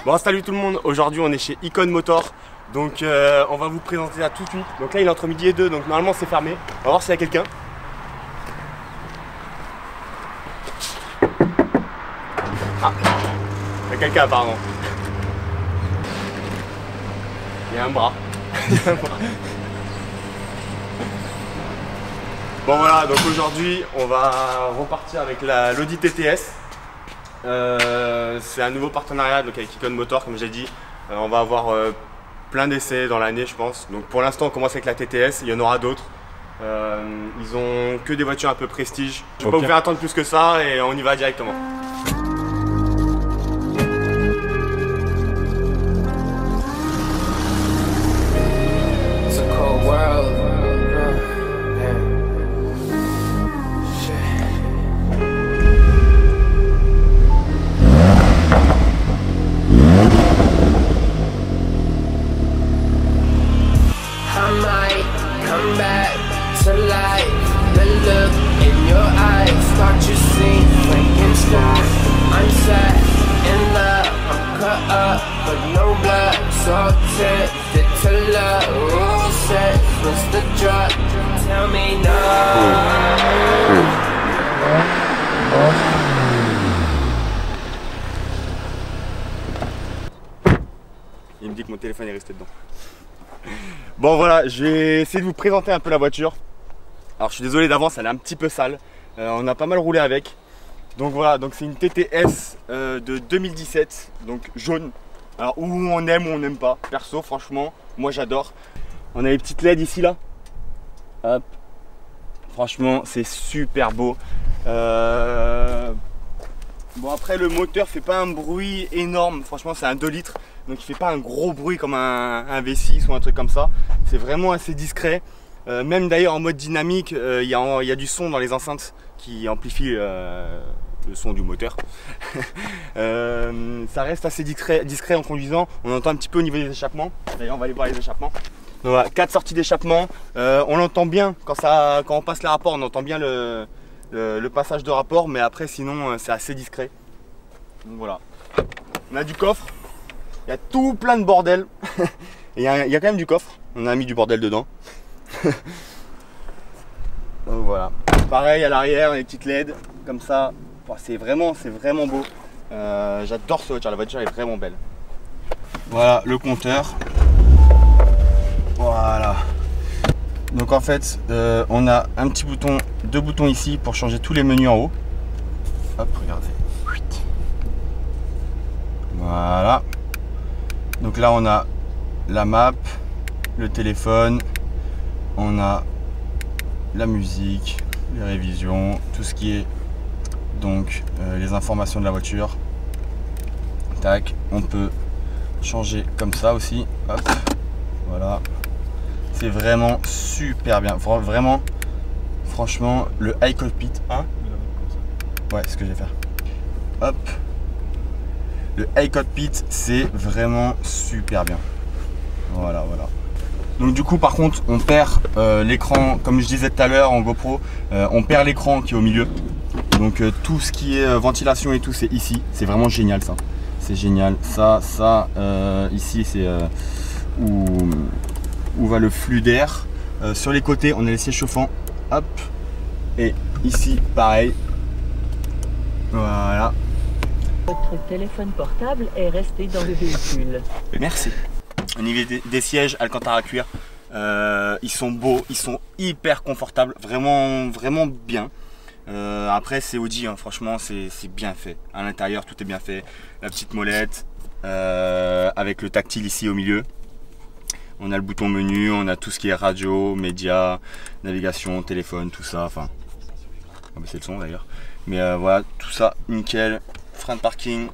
Bon, salut tout le monde, aujourd'hui on est chez Icon Motor. Donc on va vous présenter ça tout de suite. Donc là il est entre midi et 2, donc normalement c'est fermé. On va voir s'il y a quelqu'un. Ah, il y a quelqu'un apparemment. Il y a un bras. Bon voilà, donc aujourd'hui on va repartir avec l'Audi TTS. C'est un nouveau partenariat donc avec Icon Motor, comme j'ai dit. On va avoir plein d'essais dans l'année, je pense. Donc pour l'instant on commence avec la TTS, il y en aura d'autres. Ils ont que des voitures un peu prestige. Je ne vais pas vous faire attendre plus que ça et on y va directement. Il me dit que mon téléphone est resté dedans. Bon voilà, je vais essayer de vous présenter un peu la voiture. Alors je suis désolé d'avance, elle est un petit peu sale. On a pas mal roulé avec. Donc voilà, donc c'est une TTS de 2017, donc jaune. Alors où on aime ou on n'aime pas. Perso, franchement, moi j'adore. On a les petites LED ici là. Hop. Franchement, c'est super beau. Bon après le moteur fait pas un bruit énorme. Franchement, c'est un 2 litres. Donc il fait pas un gros bruit comme un V6 ou un truc comme ça. C'est vraiment assez discret. Même d'ailleurs en mode dynamique, il y a du son dans les enceintes qui amplifie le son du moteur. Ça reste assez discret en conduisant. On entend un petit peu au niveau des échappements. D'ailleurs on va aller voir les échappements. Donc voilà, 4 sorties d'échappement. On l'entend bien quand on passe les rapports, on entend bien le passage de rapport, mais après sinon c'est assez discret. Donc voilà. On a du coffre. Il y a tout plein de bordel. Il y a quand même du coffre. On a mis du bordel dedans. Donc voilà. Pareil à l'arrière, les petites LED comme ça. C'est vraiment beau. J'adore cette voiture. La voiture est vraiment belle. Voilà le compteur. Voilà. Donc en fait, on a un petit bouton, 2 boutons ici pour changer tous les menus en haut. Hop, regardez. Voilà. Donc là on a la map, le téléphone, on a la musique, les révisions, tout ce qui est donc les informations de la voiture. Tac, on peut changer comme ça aussi. Hop, voilà. C'est vraiment super bien. Vraiment, franchement, le iCockpit 1. Ouais, c'est ce que je vais faire. Hop. Le iCockpit, c'est vraiment super bien. Voilà. Donc du coup, par contre, on perd l'écran, comme je disais tout à l'heure en GoPro, on perd l'écran qui est au milieu. Donc tout ce qui est ventilation et tout, c'est ici. C'est vraiment génial ça. C'est génial. Ça, ici, c'est où va le flux d'air. Sur les côtés, on a les sièges chauffants. Hop. Et ici, pareil. Voilà. Votre téléphone portable est resté dans le véhicule. Merci. Au niveau des sièges Alcantara cuir, ils sont beaux, ils sont hyper confortables, vraiment bien. Après c'est Audi, hein, franchement c'est bien fait. À l'intérieur tout est bien fait. La petite molette avec le tactile ici au milieu. On a le bouton menu, on a tout ce qui est radio, médias, navigation, téléphone, tout ça. Enfin, on va baisser le son d'ailleurs. Mais voilà, tout ça nickel. Frein de parking,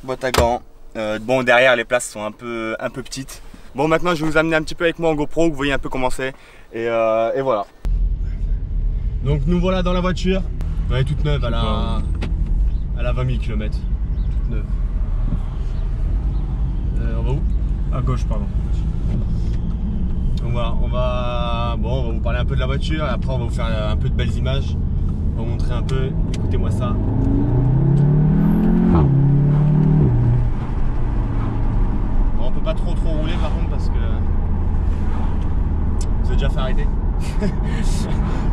boîte à gants. Bon, derrière les places sont un peu petites. Bon, maintenant je vais vous amener un petit peu avec moi en GoPro, vous voyez un peu comment c'est. Et voilà. Donc nous voilà dans la voiture. Elle est toute neuve, elle a 20 000 km. Toute neuve. On va où? À gauche, pardon. Donc voilà, on va vous parler un peu de la voiture et après on va vous faire un peu de belles images. On va vous montrer un peu, écoutez-moi ça. pas trop rouler par contre parce que vous avez déjà fait arrêter.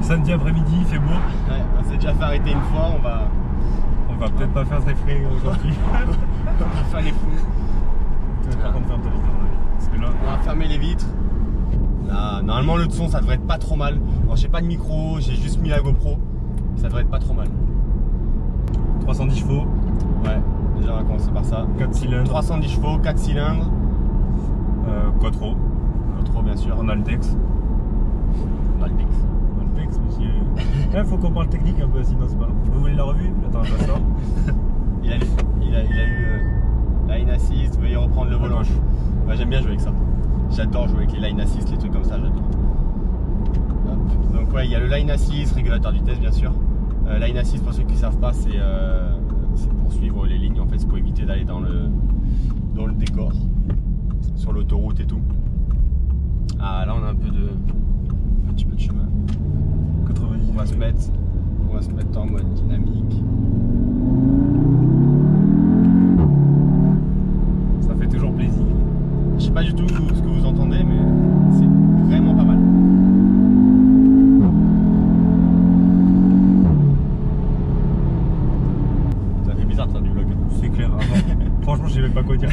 Samedi après-midi, il fait beau. Ouais, on s'est déjà fait arrêter une fois, on va peut-être pas faire très frais aujourd'hui. on va faire les fous. Par contre, ferme ta vitre. Parce que là, on va fermer les vitres. Là, normalement le son ça devrait être pas trop mal. Alors j'ai pas de micro, j'ai juste mis la GoPro. Ça devrait être pas trop mal. 310 chevaux. Ouais, déjà on va commencer par ça. 4 cylindres. 310 chevaux, 4 cylindres. Quattro. Quattro bien sûr. En Altex. Altex. Altex, monsieur. Il faut qu'on parle technique un peu, sinon c'est pas. Vous voulez la revue? Attends, je la sors. Il a eu line assist, veuillez reprendre le volant. Ouais, j'aime bien jouer avec ça. J'adore jouer avec les line assist, les trucs comme ça, j'adore. Donc ouais, il y a le line assist, régulateur de vitesse bien sûr. Line assist, pour ceux qui ne savent pas, c'est pour suivre les lignes, en fait c'est pour éviter d'aller dans le décor, sur l'autoroute et tout. Ah là on a un petit peu de chemin. 90. On va se mettre en mode dynamique. Ça fait toujours plaisir. Je sais pas du tout ce que vous entendez, mais c'est vraiment pas mal. Ça fait bizarre de faire du vlog. C'est clair. Franchement, je sais même pas quoi dire.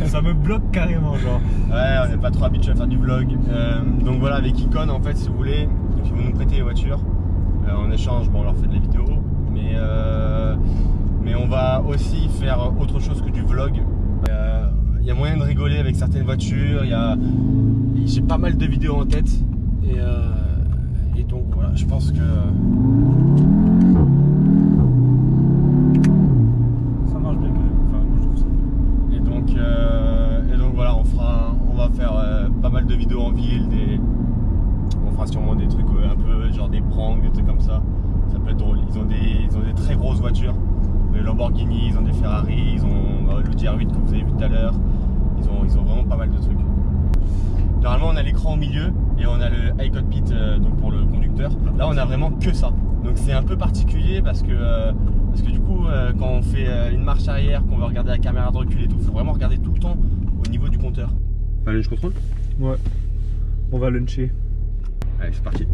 Ça me bloque carrément, genre. Ouais, on n'est pas trop habitué à faire du vlog. Donc voilà, avec Icon, en fait, si vous voulez, si vous nous prêtez les voitures, en échange, bon, on leur fait de la vidéo, mais on va aussi faire autre chose que du vlog. Il y a moyen de rigoler avec certaines voitures, j'ai pas mal de vidéos en tête et donc voilà, je pense que ça marche bien quand même, enfin moi je trouve ça. Et donc voilà, on va faire pas mal de vidéos en ville, on fera sûrement des trucs un peu genre des pranks, des trucs comme ça, ça peut être drôle. Ils ont des très grosses voitures, les Lamborghini, ils ont des Ferrari, ils ont le GR8 que vous avez vu tout à l'heure. Ils ont vraiment pas mal de trucs. Normalement on a l'écran au milieu et on a le iCockpit donc pour le conducteur. Là on a vraiment que ça. Donc c'est un peu particulier parce que du coup quand on fait une marche arrière, qu'on veut regarder la caméra de recul et tout, il faut vraiment regarder tout le temps au niveau du compteur. Enfin lunch control? Ouais. On va luncher. Allez c'est parti.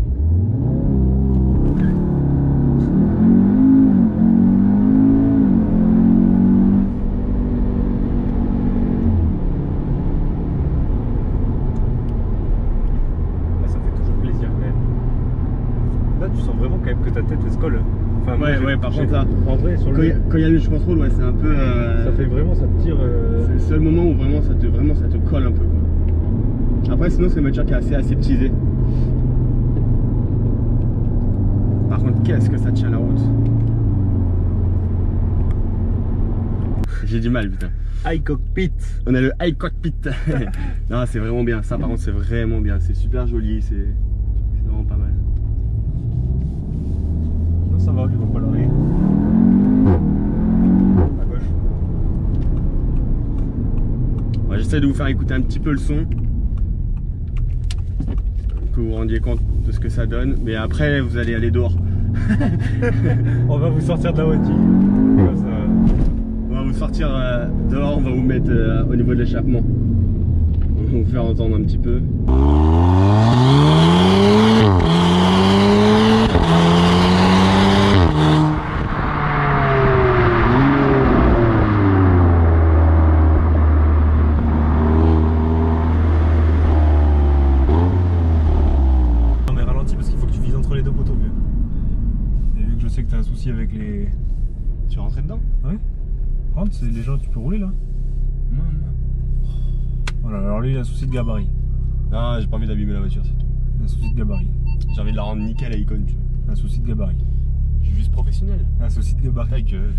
Tu sens vraiment quand même que ta tête elle se colle. Enfin, ouais, par contre là, en vrai, sur quand il y a le lunch control, ouais, c'est un peu. Ça fait vraiment, ça te tire. C'est le seul moment où vraiment ça te colle un peu. Quoi. Après, sinon, c'est une voiture qui est assez aseptisée. Par contre, qu'est-ce que ça tient la route? J'ai du mal, putain. iCockpit. On a le iCockpit. Non, c'est vraiment bien. Ça, par contre, c'est vraiment bien. C'est super joli. C'est vraiment pas mal. Non, ça va, il va pas l'arrêter. À gauche. Ouais, j'essaie de vous faire écouter un petit peu le son. Que vous vous rendiez compte de ce que ça donne. Mais après, vous allez aller dehors. On va vous sortir de la voiture. Comme ça. On va vous sortir dehors, on va vous mettre au niveau de l'échappement. On va vous faire entendre un petit peu. Non mais ralentis parce qu'il faut que tu vises entre les deux poteaux. Et vu que je sais que tu as un souci avec les... Tu es rentré dedans? Ouais. Rentre, c'est les gens, tu peux rouler là? Non, non. Voilà, alors lui il a un souci de gabarit. Non, j'ai pas envie d'abîmer la voiture, c'est tout. Un souci de gabarit. J'ai envie de la rendre nickel à Icon, tu vois. Un souci de gabarit. Je suis juste professionnel. Un souci de gabarit. Ta gueule.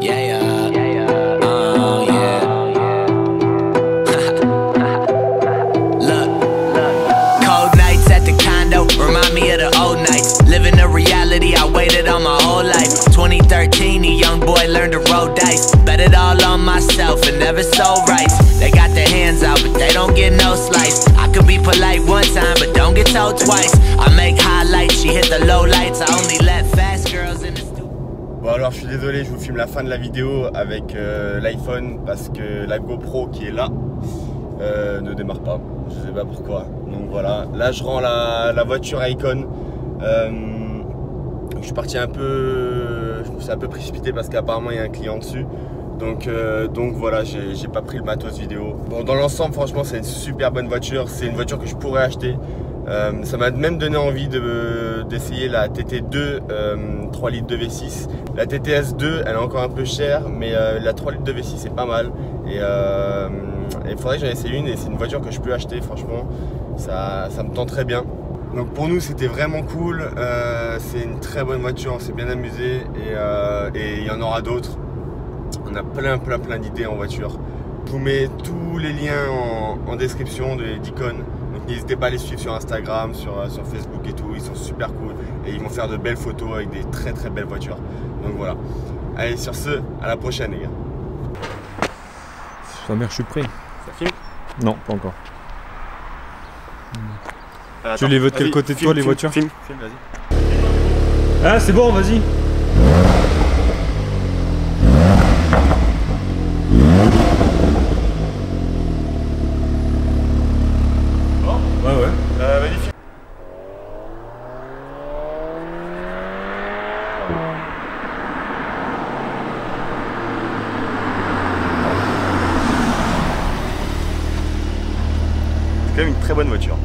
Yeah, yeah. Oh, yeah. Look, cold nights at the condo remind me of the old nights. Living a reality I waited on my whole life. 2013, a young boy learned to roll dice. Bet it all on myself and never sold rights. They got their hands out, but they don't get no slice. I could be polite one time, but don't get told twice. I make highlights, she hit the low lights. I only let fast girls in the studio. Bon, alors je suis désolé, je vous filme la fin de la vidéo avec l'iPhone parce que la GoPro qui est là ne démarre pas, je sais pas pourquoi. Donc voilà, là je rends la voiture à Icon. Je suis parti un peu, je me suis un peu précipité parce qu'apparemment il y a un client dessus. Donc voilà, j'ai pas pris le matos vidéo. Bon, dans l'ensemble, franchement, c'est une super bonne voiture. C'est une voiture que je pourrais acheter. Ça m'a même donné envie d'essayer la TT2 3 litres de V6. La TTS2, elle est encore un peu chère, mais la 3 litres de V6 c'est pas mal. Et il faudrait que j'en essaye une. Et c'est une voiture que je peux acheter, franchement. Ça me tente très bien. Donc pour nous c'était vraiment cool, c'est une très bonne voiture, on s'est bien amusé et il y en aura d'autres. On a plein d'idées en voiture. Je vous mets tous les liens en description d'Icon. Donc n'hésitez pas à les suivre sur Instagram, sur Facebook et tout, ils sont super cool. Et ils vont faire de belles photos avec des très belles voitures. Donc voilà. Allez sur ce, à la prochaine les gars. Sa mère, je suis prêt. Ça filme? Non, pas encore. Attends, tu les veux de quel côté de toi les voitures? Filme, vas-y. Ah c'est bon, vas-y. Bon. Ouais. Vas-y, filme. C'est quand même une très bonne voiture.